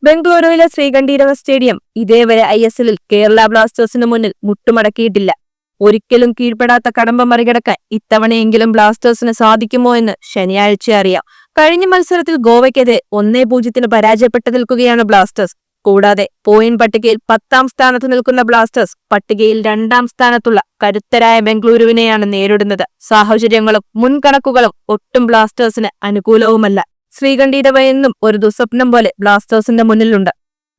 ബംഗളൂരുവിലെ ശ്രീകണ്ഠീരവ സ്റ്റേഡിയം ഇതേവരെ ISLൽ കേരള ബ്ലാസ്റ്റേഴ്സിന് മുന്നിൽ മുട്ടുമടക്കിയിട്ടില്ല. ഒരിക്കലും കീഴ്പ്പെടാത്ത കടമ്പ മറികടക്കാൻ ഇത്തവണയെങ്കിലും ബ്ലാസ്റ്റേഴ്സിന് സാധിക്കുമോ എന്ന് ശനിയാഴ്ച അറിയാം. കഴിഞ്ഞ മത്സരത്തിൽ ഗോവയ്ക്കെതിരെ 1-0 പരാജയപ്പെട്ടു നിൽക്കുകയാണ് ബ്ലാസ്റ്റേഴ്സ്. കൂടാതെ പോയിന്റ് പട്ടികയിൽ 10ാം സ്ഥാനത്ത് നിൽക്കുന്ന ബ്ലാസ്റ്റേഴ്സ് പട്ടികയിൽ 2ാം സ്ഥാനത്തുള്ള കരുത്തരായ ബംഗളൂരുവിനെയാണ് നേരിടുന്നത്. സാഹചര്യങ്ങളും മുൻകണക്കുകളും ഒട്ടും ബ്ലാസ്റ്റേഴ്സിന് അനുകൂലവുമല്ല. ശ്രീകണ്ഠീരവ എന്നും ഒരു ദുസ്വപ്നം പോലെ ബ്ലാസ്റ്റേഴ്സിന്റെ മുന്നിലുണ്ട്.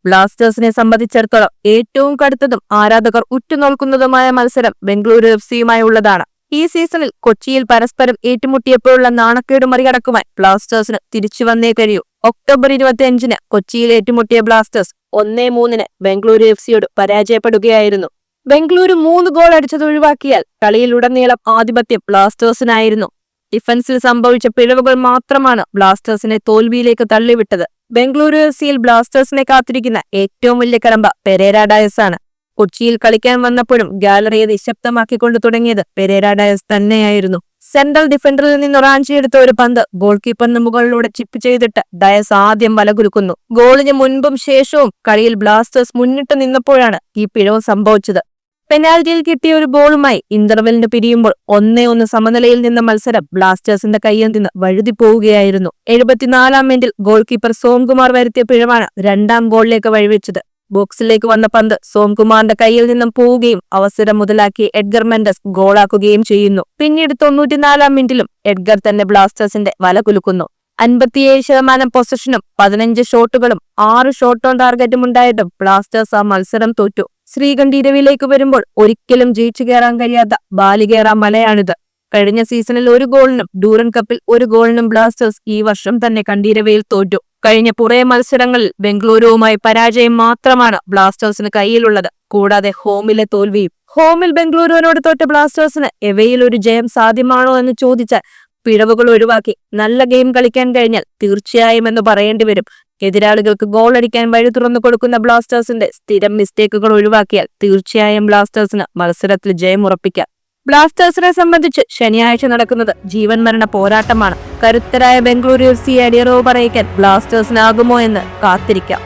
ബ്ലാസ്റ്റേഴ്സിനെ സംബന്ധിച്ചിടത്തോളം ഏറ്റവും കടുത്തതും ആരാധകർ ഉറ്റുനോക്കുന്നതുമായ മത്സരം ബംഗളൂരു FCയുമായുള്ളതാണ്. ഈ സീസണിൽ കൊച്ചിയിൽ പരസ്പരം ഏറ്റുമുട്ടിയപ്പോഴുള്ള നാണക്കേട് മറികടക്കുവാൻ ബ്ലാസ്റ്റേഴ്സിന് തിരിച്ചു വന്നേ കഴിയൂ. ഒക്ടോബർ 25-ന് കൊച്ചിയിൽ ഏറ്റുമുട്ടിയ ബ്ലാസ്റ്റേഴ്സ് 1-3 ബംഗളൂരു FCയോട് പരാജയപ്പെടുകയായിരുന്നു. ബംഗളൂരു 3 ഗോൾ അടിച്ചത് ഒഴിവാക്കിയാൽ കളിയിലുടനീളം ആധിപത്യം ബ്ലാസ്റ്റേഴ്സിനായിരുന്നു. ഡിഫൻസിൽ സംഭവിച്ച പിഴവുകൾ മാത്രമാണ് ബ്ലാസ്റ്റേഴ്സിനെ തോൽവിയിലേക്ക് തള്ളിവിട്ടത്. ബംഗളൂരു FCയിൽ ബ്ലാസ്റ്റേഴ്സിനെ കാത്തിരിക്കുന്ന ഏറ്റവും വലിയ കടമ്പ പെരേര ഡയസ് ആണ്. കൊച്ചിയിൽ കളിക്കാൻ വന്നപ്പോഴും ഗാലറിയെ നിശബ്ദമാക്കിക്കൊണ്ട് തുടങ്ങിയത് പെരേര ഡയസ് തന്നെയായിരുന്നു. സെൻട്രൽ ഡിഫൻഡറിൽ നിന്ന് റാഞ്ചിയെടുത്ത ഒരു പന്ത് ഗോൾ കീപ്പറിന് മുകളിലൂടെ ചിപ്പ് ചെയ്തിട്ട് ഡയസ് ആദ്യം വലകുലുക്കുന്നു. ഗോളിന് മുൻപും ശേഷവും കളിയിൽ ബ്ലാസ്റ്റേഴ്സ് മുന്നിട്ട് നിന്നപ്പോഴാണ് ഈ പിഴവ് സംഭവിച്ചത്. പെനാൽറ്റിയിൽ കിട്ടിയ ഒരു ബോളുമായി ഇന്റർവെല്ലിന് പിരിയുമ്പോൾ 1-1 സമനിലയിൽ നിന്ന മത്സരം ബ്ലാസ്റ്റേഴ്സിന്റെ കയ്യിൽ നിന്ന് വഴുതി പോവുകയായിരുന്നു. 74-ാം മിനിറ്റിൽ ഗോൾ കീപ്പർ സോംകുമാർ വരുത്തിയ പിഴവാണ് 2ാം ഗോളിലേക്ക് വഴിവെച്ചത്. ബോക്സിലേക്ക് വന്ന പന്ത് സോംകുമാറിന്റെ കയ്യിൽ നിന്നും പോവുകയും അവസരം മുതലാക്കി എഡ്ഗർ മെൻഡസ് ഗോളാക്കുകയും ചെയ്യുന്നു. പിന്നീട് 94-ാം മിനിറ്റിലും എഡ്ഗർ തന്നെ ബ്ലാസ്റ്റേഴ്സിന്റെ വല കുലുക്കുന്നു. 57% പൊസഷനും 15 ഷോട്ടുകളും 6 ഷോട്ട് ഓൺ ടാർഗറ്റും ഉണ്ടായിട്ടും ബ്ലാസ്റ്റേഴ്സ് ആ മത്സരം തോറ്റു. ശ്രീകണ്ഠീരവയിലേക്ക് വരുമ്പോൾ ഒരിക്കലും ജയിച്ചു കയറാൻ കഴിയാത്ത ബാലികേറാ മലയാണിത്. കഴിഞ്ഞ സീസണിൽ 1 ഗോളിനും ഡൂറൻ കപ്പിൽ 1 ഗോളിനും ബ്ലാസ്റ്റേഴ്സ് ഈ വർഷം തന്നെ കണ്ഠീരവയിൽ തോറ്റു. കഴിഞ്ഞ കുറേ മത്സരങ്ങളിൽ ബംഗളൂരുവുമായി പരാജയം മാത്രമാണ് ബ്ലാസ്റ്റേഴ്സിന് കയ്യിലുള്ളത്. കൂടാതെ ഹോമിലെ തോൽവിയും. ഹോമിൽ ബംഗളൂരുവിനോട് തോറ്റ ബ്ലാസ്റ്റേഴ്സിന് എവയിൽ ഒരു ജയം സാധ്യമാണോ എന്ന് ചോദിച്ചാൽ പിഴവുകൾ ഒഴിവാക്കി നല്ല ഗെയിം കളിക്കാൻ കഴിഞ്ഞാൽ തീർച്ചയായും എന്ന് പറയേണ്ടി വരും. എതിരാളികൾക്ക് ഗോൾ അടിക്കാൻ വഴി തുറന്നു കൊടുക്കുന്ന ബ്ലാസ്റ്റേഴ്സിന്റെ സ്ഥിരം മിസ്റ്റേക്കുകൾ ഒഴിവാക്കിയാൽ തീർച്ചയായും ബ്ലാസ്റ്റേഴ്സിന് മത്സരത്തിൽ ജയം ഉറപ്പിക്കാം. ബ്ലാസ്റ്റേഴ്സിനെ സംബന്ധിച്ച് ശനിയാഴ്ച നടക്കുന്നത് ജീവൻ മരണ പോരാട്ടമാണ്. കരുത്തരായ ബംഗളൂരു FCയെ അടിയറവ് പറയിക്കാൻ ബ്ലാസ്റ്റേഴ്സിനാകുമോ എന്ന് കാത്തിരിക്കാം.